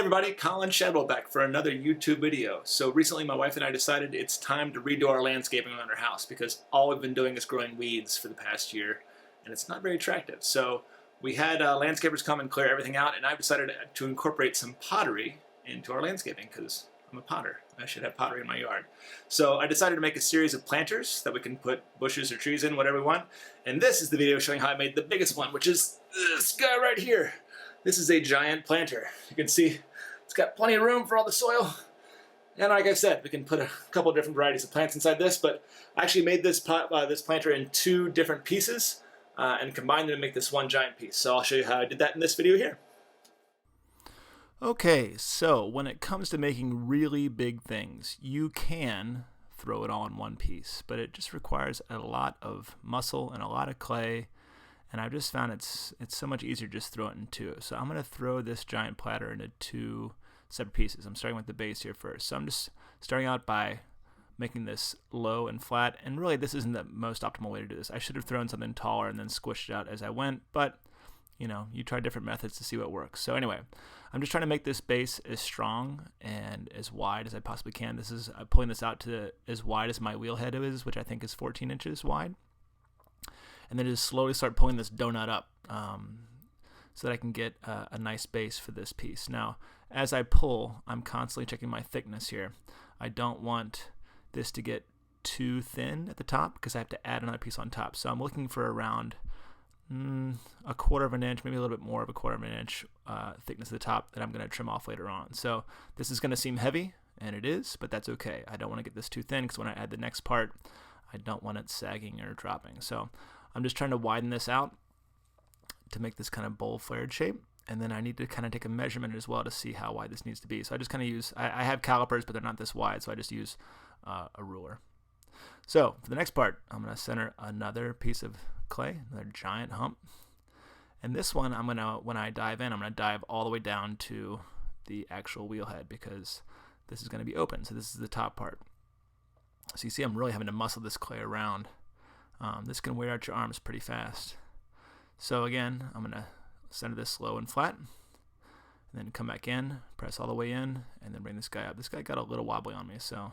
everybody, Colin Shadwell back for another YouTube video. So recently my wife and I decided it's time to redo our landscaping on our house because all we've been doing is growing weeds for the past year and it's not very attractive. So we had landscapers come and clear everything out, and I've decided to incorporate some pottery into our landscaping because I'm a potter. I should have pottery in my yard. So I decided to make a series of planters that we can put bushes or trees in, whatever we want. And this is the video showing how I made the biggest one, which is this guy right here. This is a giant planter. You can see it's got plenty of room for all the soil. And like I said, we can put a couple different varieties of plants inside this, but I actually made this planter in two different pieces and combined them to make this one giant piece. So I'll show you how I did that in this video here. Okay, so when it comes to making really big things, you can throw it all in one piece, but it just requires a lot of muscle and a lot of clay. And I've just found it's so much easier to just throw it in two. So I'm going to throw this giant platter into two separate pieces. I'm starting with the base here first. So I'm just starting out by making this low and flat. And really, this isn't the most optimal way to do this. I should have thrown something taller and then squished it out as I went. But, you know, you try different methods to see what works. So anyway, I'm just trying to make this base as strong and as wide as I possibly can. I'm pulling this out to as wide as my wheel head is, which I think is 14 inches wide. And then just slowly start pulling this donut up so that I can get a nice base for this piece. Now, as I pull, I'm constantly checking my thickness here. I don't want this to get too thin at the top because I have to add another piece on top. So I'm looking for around a quarter of an inch, maybe a little bit more of a quarter of an inch thickness at the top that I'm going to trim off later on. So this is going to seem heavy, and it is, but that's okay. I don't want to get this too thin because when I add the next part, I don't want it sagging or dropping. So I'm just trying to widen this out to make this kind of bowl flared shape, and then I need to kind of take a measurement as well to see how wide this needs to be. So I just kind of use, I have calipers, but they're not this wide, so I just use a ruler. So for the next part, I'm going to center another piece of clay, another giant hump. And this one, when I dive in, I'm going to dive all the way down to the actual wheel head because this is going to be open. So this is the top part. So you see I'm really having to muscle this clay around. This can wear out your arms pretty fast. So again, I'm going to center this slow and flat, and then come back in, press all the way in, and then bring this guy up. This guy got a little wobbly on me, so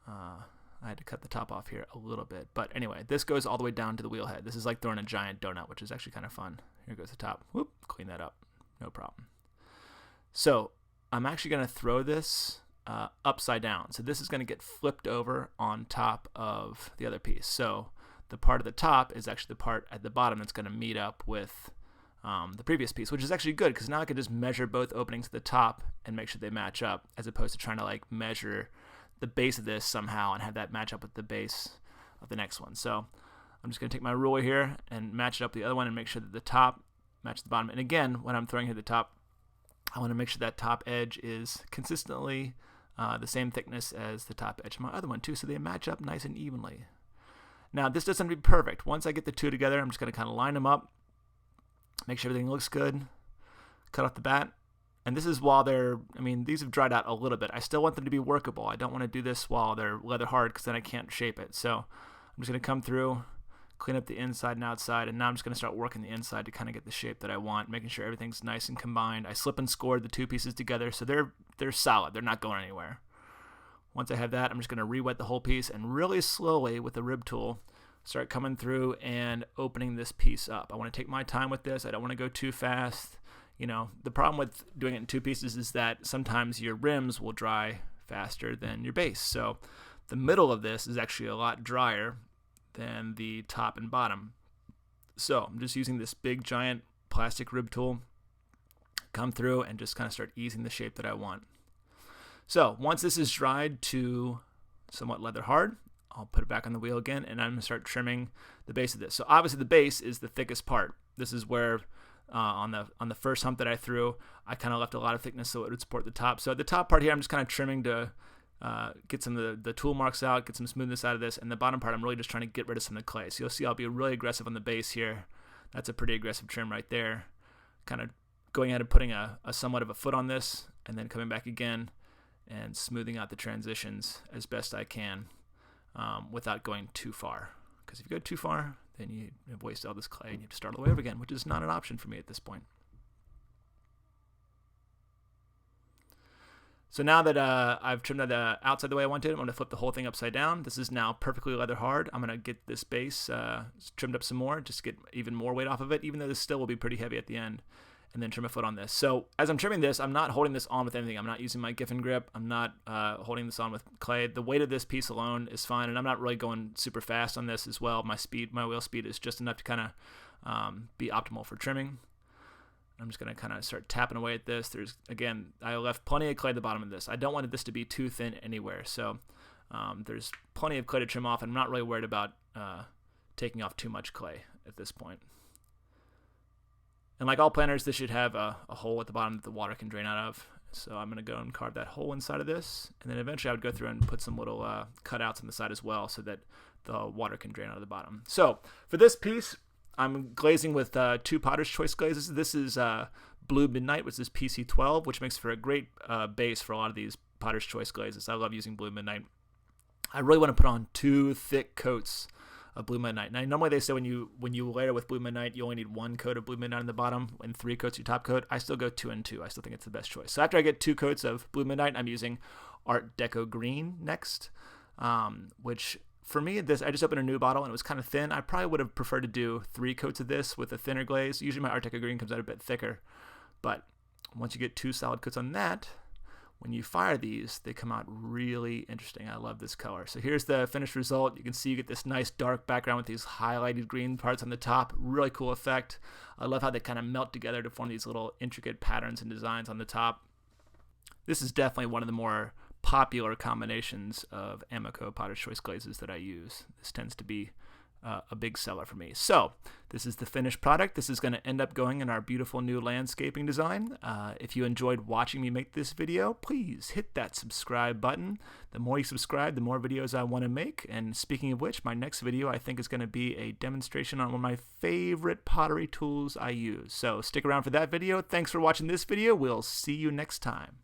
I had to cut the top off here a little bit. But anyway, this goes all the way down to the wheel head. This is like throwing a giant donut, which is actually kind of fun. Here goes the top. Whoop, clean that up. No problem. So I'm actually going to throw this upside down. So this is going to get flipped over on top of the other piece. So the part at the top is actually the part at the bottom that's going to meet up with the previous piece, which is actually good because now I can just measure both openings at the top and make sure they match up, as opposed to trying to like measure the base of this somehow and have that match up with the base of the next one. So I'm just going to take my ruler here and match it up with the other one and make sure that the top matches the bottom. And again, when I'm throwing it at the top, I want to make sure that top edge is consistently the same thickness as the top edge of my other one too, so they match up nice and evenly. Now this doesn't have to be perfect. Once I get the two together, I'm just going to kind of line them up, make sure everything looks good, cut off the bat. And this is while these have dried out a little bit. I still want them to be workable. I don't want to do this while they're leather hard because then I can't shape it. So I'm just going to come through, clean up the inside and outside, and now I'm just going to start working the inside to kind of get the shape that I want, making sure everything's nice and combined. I slip and scored the two pieces together so they're solid. They're not going anywhere. Once I have that, I'm just going to re-wet the whole piece and really slowly with the rib tool start coming through and opening this piece up. I want to take my time with this. I don't want to go too fast. You know, the problem with doing it in two pieces is that sometimes your rims will dry faster than your base. So the middle of this is actually a lot drier than the top and bottom. So I'm just using this big giant plastic rib tool, come through and just kind of start easing the shape that I want. So once this is dried to somewhat leather hard, I'll put it back on the wheel again, and I'm going to start trimming the base of this. So obviously the base is the thickest part. This is where on the first hump that I threw, I kind of left a lot of thickness so it would support the top. So the top part here, I'm just kind of trimming to get some of the tool marks out, get some smoothness out of this, and the bottom part I'm really just trying to get rid of some of the clay. So you'll see I'll be really aggressive on the base here. That's a pretty aggressive trim right there. Kind of going ahead and putting a somewhat of a foot on this, and then coming back again and smoothing out the transitions as best I can without going too far. Because if you go too far, then you have wasted all this clay and you have to start all the way over again, which is not an option for me at this point. So now that I've trimmed the outside the way I wanted, I'm going to flip the whole thing upside down. This is now perfectly leather hard. I'm going to get this base trimmed up some more, just to get even more weight off of it, even though this still will be pretty heavy at the end, and then trim a foot on this. So as I'm trimming this, I'm not holding this on with anything. I'm not using my Giffen grip. I'm not holding this on with clay. The weight of this piece alone is fine, and I'm not really going super fast on this as well. My wheel speed is just enough to kind of be optimal for trimming. I'm just going to kind of start tapping away at this. Again, I left plenty of clay at the bottom of this. I don't want this to be too thin anywhere. So there's plenty of clay to trim off. And I'm not really worried about taking off too much clay at this point. And like all planters, this should have a hole at the bottom that the water can drain out of. So I'm going to go and carve that hole inside of this. And then eventually I would go through and put some little cutouts on the side as well so that the water can drain out of the bottom. So for this piece, I'm glazing with 2 Potter's Choice glazes. This is Blue Midnight, which is PC12, which makes for a great base for a lot of these Potter's Choice glazes. I love using Blue Midnight. I really want to put on 2 thick coats of Blue Midnight. Now, normally they say when you layer with Blue Midnight, you only need 1 coat of Blue Midnight on the bottom and 3 coats your top coat. I still go 2 and 2. I still think it's the best choice. So after I get 2 coats of Blue Midnight, I'm using Art Deco Green next, which for me, I just opened a new bottle and it was kind of thin. I probably would have preferred to do 3 coats of this with a thinner glaze. Usually my Art Deco Green comes out a bit thicker, but once you get 2 solid coats on that, when you fire these, they come out really interesting. I love this color. So here's the finished result. You can see you get this nice dark background with these highlighted green parts on the top. Really cool effect. I love how they kind of melt together to form these little intricate patterns and designs on the top. This is definitely one of the more popular combinations of Amoco Potter's Choice glazes that I use. This tends to be a big seller for me. So this is the finished product. This is going to end up going in our beautiful new landscaping design. If you enjoyed watching me make this video, please hit that subscribe button. The more you subscribe, the more videos I want to make. And speaking of which, my next video I think is going to be a demonstration on one of my favorite pottery tools I use. So stick around for that video. Thanks for watching this video. We'll see you next time.